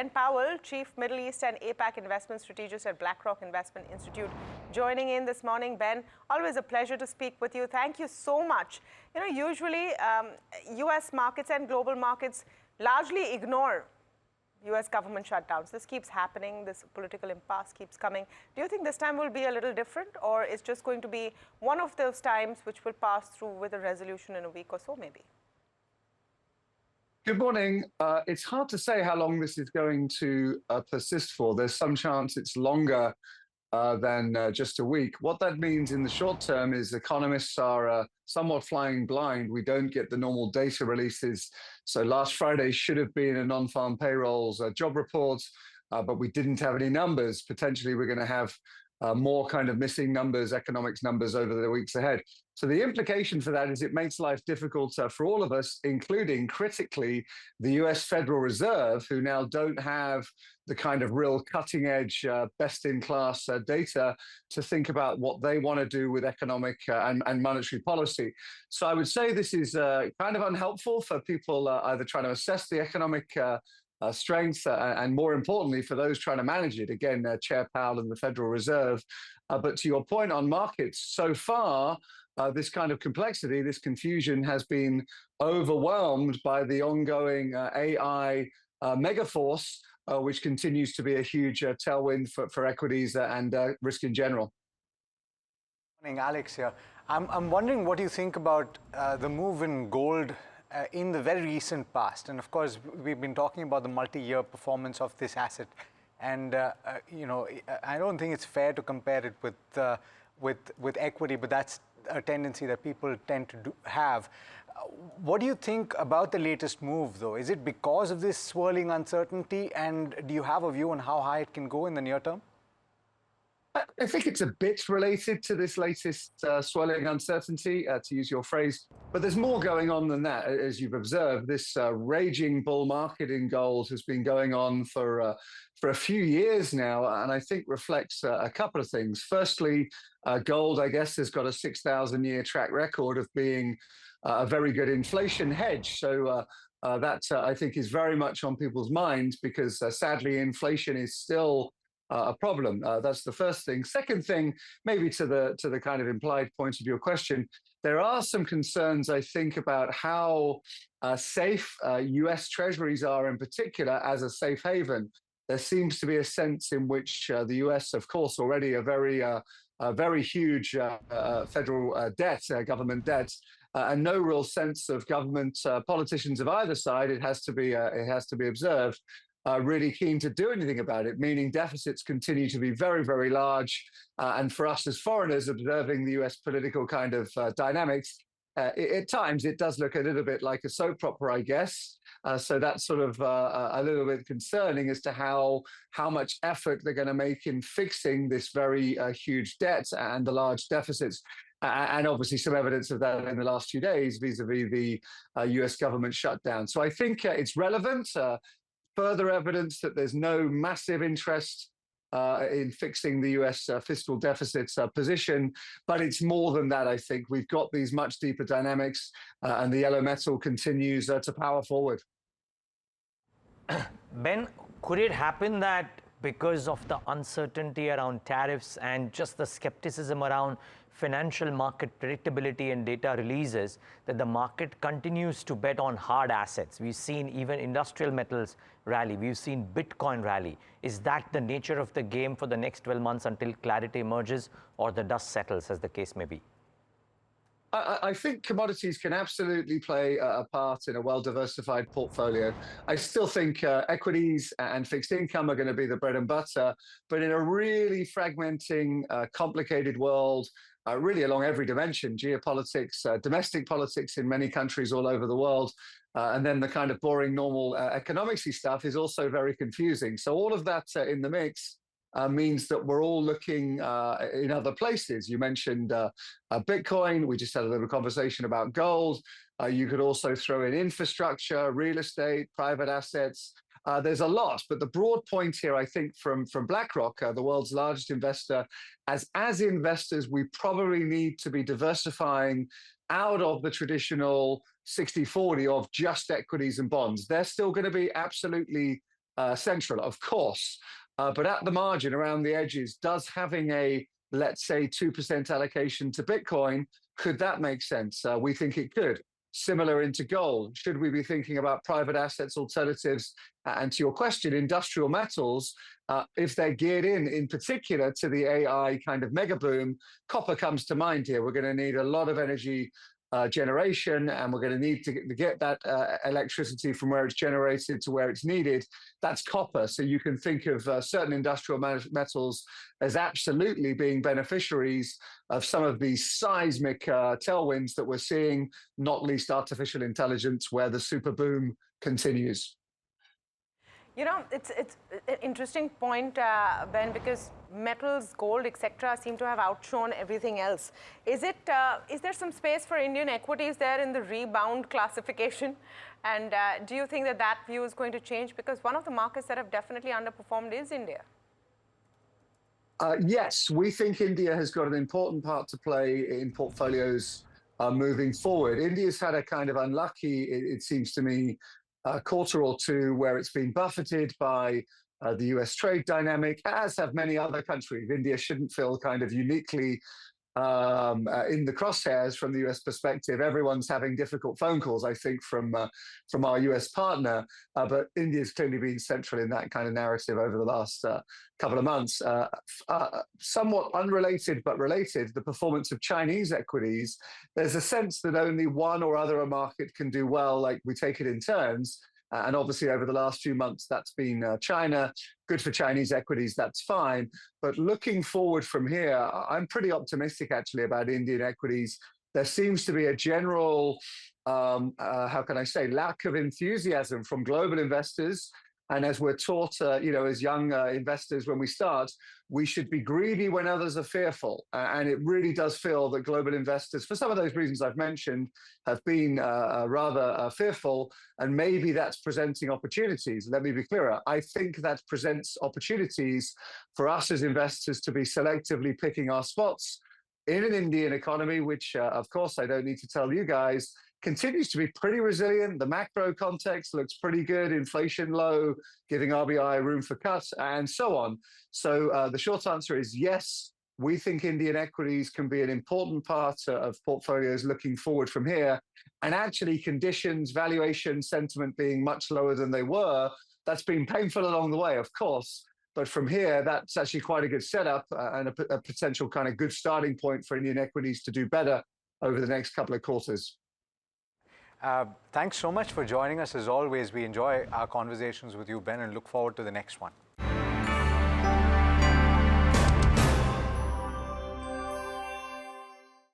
Ben Powell, Chief Middle East and APAC Investment Strategist at BlackRock Investment Institute, joining in this morning. Ben, always a pleasure to speak with you. Thank you so much. You know, usually U.S. markets and global markets largely ignore U.S. government shutdowns. This keeps happening. This political impasse keeps coming. Do you think this time will be a little different, or is just going to be one of those times which will pass through with a resolution in a week or so, maybe? Good morning. It's hard to say how long this is going to persist for. There's some chance it's longer than just a week. What that means in the short term is economists are somewhat flying blind. We don't get the normal data releases. So last Friday should have been a non-farm payrolls job report, but we didn't have any numbers. Potentially we're going to have more kind of missing numbers, economics numbers over the weeks ahead. So the implication for that is it makes life difficult for all of us, including critically the US Federal Reserve, who now don't have the kind of real cutting edge, best in class data to think about what they want to do with economic and monetary policy. So I would say this is kind of unhelpful for people either trying to assess the economic strength and more importantly for those trying to manage it. Again, Chair Powell and the Federal Reserve. But to your point on markets, so far, this kind of complexity, this confusion has been overwhelmed by the ongoing AI megaforce, which continues to be a huge tailwind for equities and risk in general. Good morning, Alex here. I'm wondering what you think about the move in gold in the very recent past. And of course, we've been talking about the multi-year performance of this asset. And, you know, I don't think it's fair to compare it with equity, but that's a tendency that people tend to have. What do you think about the latest move, though? Is it because of this swirling uncertainty? And do you have a view on how high it can go in the near term? I think it's a bit related to this latest swirling uncertainty, to use your phrase, but there's more going on than that. As you've observed, this raging bull market in gold has been going on for a few years now, and I think reflects a couple of things. Firstly, gold, I guess, has got a 6,000-year track record of being a very good inflation hedge. So that, I think, is very much on people's minds because, sadly, inflation is still a problem. That's the first thing. Second thing, maybe to the kind of implied point of your question, there are some concerns, I think, about how safe US treasuries are in particular as a safe haven. There seems to be a sense in which the US, of course, already a very huge federal debt, government debt, and no real sense of government politicians of either side. It has to be observed. Really keen to do anything about it, meaning deficits continue to be very, very large. And for us as foreigners observing the US political kind of dynamics, at times it does look a little bit like a soap opera, I guess. So that's sort of a little bit concerning as to how much effort they're going to make in fixing this very huge debt and the large deficits. And obviously some evidence of that in the last few days vis-a-vis the US government shutdown. So I think it's relevant. Further evidence that there's no massive interest in fixing the US fiscal deficit's position, but it's more than that, I think. We've got these much deeper dynamics, and the yellow metal continues to power forward. Ben, could it happen that because of the uncertainty around tariffs and just the skepticism around financial market predictability and data releases, that the market continues to bet on hard assets? We've seen even industrial metals rally. We've seen Bitcoin rally. Is that the nature of the game for the next 12 months until clarity emerges or the dust settles, as the case may be? I think commodities can absolutely play a part in a well-diversified portfolio. I still think equities and fixed income are going to be the bread and butter, but in a really fragmenting, complicated world, really along every dimension, geopolitics, domestic politics in many countries all over the world, and then the kind of boring, normal economicsy stuff is also very confusing. So all of that in the mix means that we're all looking in other places. You mentioned Bitcoin. We just had a little conversation about gold. You could also throw in infrastructure, real estate, private assets. There's a lot, but the broad point here, I think, from BlackRock, the world's largest investor, as investors, we probably need to be diversifying out of the traditional 60-40 of just equities and bonds. They're still going to be absolutely central, of course. But at the margin, around the edges, does having a, let's say, 2% allocation to Bitcoin, could that make sense? We think it could. Similar into gold. Should we be thinking about private assets alternatives? And to your question, industrial metals, if they're geared in particular to the AI kind of mega boom, copper comes to mind here. We're going to need a lot of energy generation, and we're going to need to get that electricity from where it's generated to where it's needed. That's copper. So you can think of certain industrial metals as absolutely being beneficiaries of some of these seismic tailwinds that we're seeing, not least artificial intelligence, where the super boom continues. You know, it's an interesting point, Ben, because metals, gold, etc., seem to have outshone everything else. Is there some space for Indian equities there in the rebound classification? And do you think that view is going to change? Because one of the markets that have definitely underperformed is India. Yes, we think India has got an important part to play in portfolios moving forward. India's had a kind of unlucky, it seems to me, a quarter or two where it's been buffeted by the US trade dynamic, as have many other countries. India shouldn't feel kind of uniquely in the crosshairs from the US perspective. Everyone's having difficult phone calls, I think, from our US partner, but India's clearly been central in that kind of narrative over the last couple of months. Somewhat unrelated but related, the performance of Chinese equities. There's a sense that only one or other market can do well, like we take it in turns. And obviously, over the last few months, that's been China. Good for Chinese equities, that's fine. But looking forward from here, I'm pretty optimistic, actually, about Indian equities. There seems to be a general, how can I say, lack of enthusiasm from global investors. And as we're taught, as young investors when we start, we should be greedy when others are fearful. And it really does feel that global investors, for some of those reasons I've mentioned, have been rather fearful. And maybe that's presenting opportunities. Let me be clearer. I think that presents opportunities for us as investors to be selectively picking our spots in an Indian economy, which, of course, I don't need to tell you guys, continues to be pretty resilient. The macro context looks pretty good. Inflation low, giving RBI room for cuts, and so on. So the short answer is yes, we think Indian equities can be an important part of portfolios looking forward from here. And actually conditions, valuation, sentiment being much lower than they were, that's been painful along the way, of course. But from here, that's actually quite a good setup and a potential kind of good starting point for Indian equities to do better over the next couple of quarters. Thanks so much for joining us. As always, we enjoy our conversations with you, Ben, and look forward to the next one.